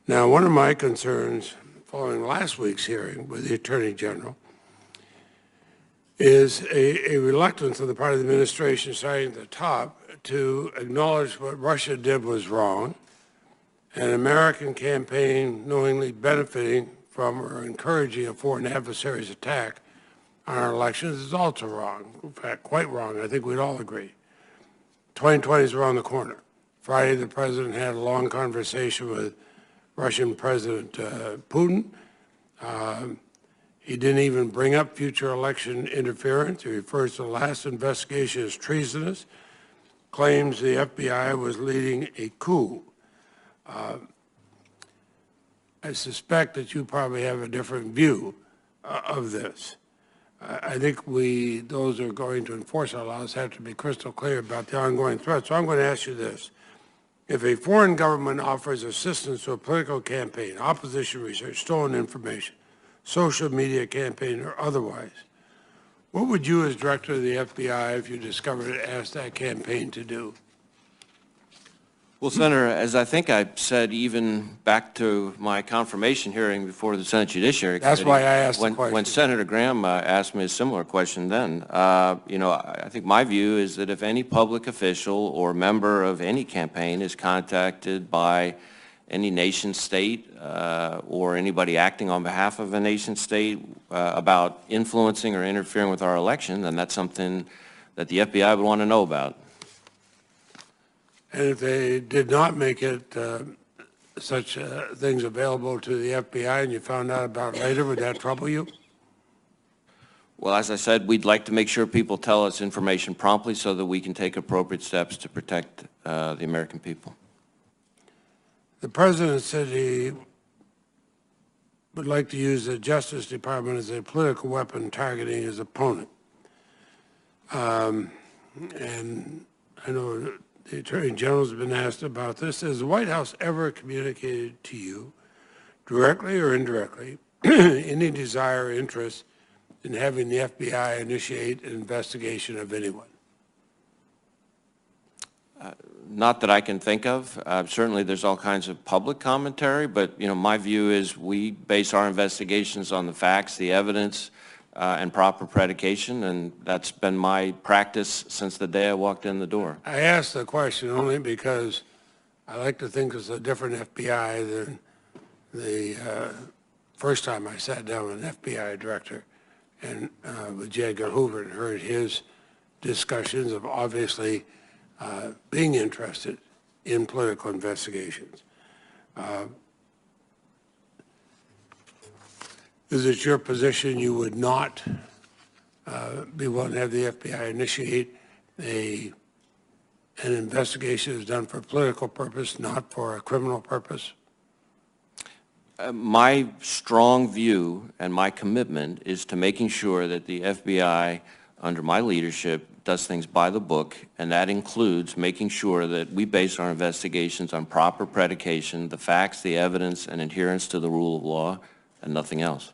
Now, one of my concerns following last week's hearing with the Attorney General is a reluctance on the part of the administration, starting at the top, to acknowledge what Russia did was wrong. An American campaign knowingly benefiting from or encouraging a foreign adversary's attack on our elections is also wrong. In fact, quite wrong. I think we'd all agree. 2020 is around the corner. Friday, the president had a long conversation with Russian President Putin. He didn't even bring up future election interference. He refers to the last investigation as treasonous, claims the FBI was leading a coup. I suspect that you probably have a different view of this. I think those who are going to enforce our laws have to be crystal clear about the ongoing threat. So I'm going to ask you this. If a foreign government offers assistance to a political campaign, opposition research, stolen information, social media campaign, or otherwise, what would you as director of the FBI, if you discovered it, ask that campaign to do? Well, Senator, as I think I said even back to my confirmation hearing before the Senate Judiciary Committee, that's why I asked the question. When Senator Graham asked me a similar question then, I think my view is that if any public official or member of any campaign is contacted by any nation state or anybody acting on behalf of a nation state about influencing or interfering with our election, then that's something that the FBI would want to know about. And if they did not make it such things available to the FBI and you found out about it later, would that trouble you? Well, as I said, we'd like to make sure people tell us information promptly so that we can take appropriate steps to protect the American people. The President said he would like to use the Justice Department as a political weapon targeting his opponent. And I know the Attorney General has been asked about this. Has the White House ever communicated to you, directly or indirectly, any desire or interest in having the FBI initiate an investigation of anyone? Not that I can think of. Certainly there's all kinds of public commentary, but my view is we base our investigations on the facts, the evidence, and proper predication, and that's been my practice since the day I walked in the door. I asked the question only because I like to think it's a different FBI than the first time I sat down with an FBI director and with J. Edgar Hoover and heard his discussions of obviously being interested in political investigations. Is it your position you would not be willing to have the FBI initiate an investigation that's done for a political purpose, not for a criminal purpose? My strong view and my commitment is to making sure that the FBI, under my leadership, does things by the book, and that includes making sure that we base our investigations on proper predication, the facts, the evidence, and adherence to the rule of law, and nothing else.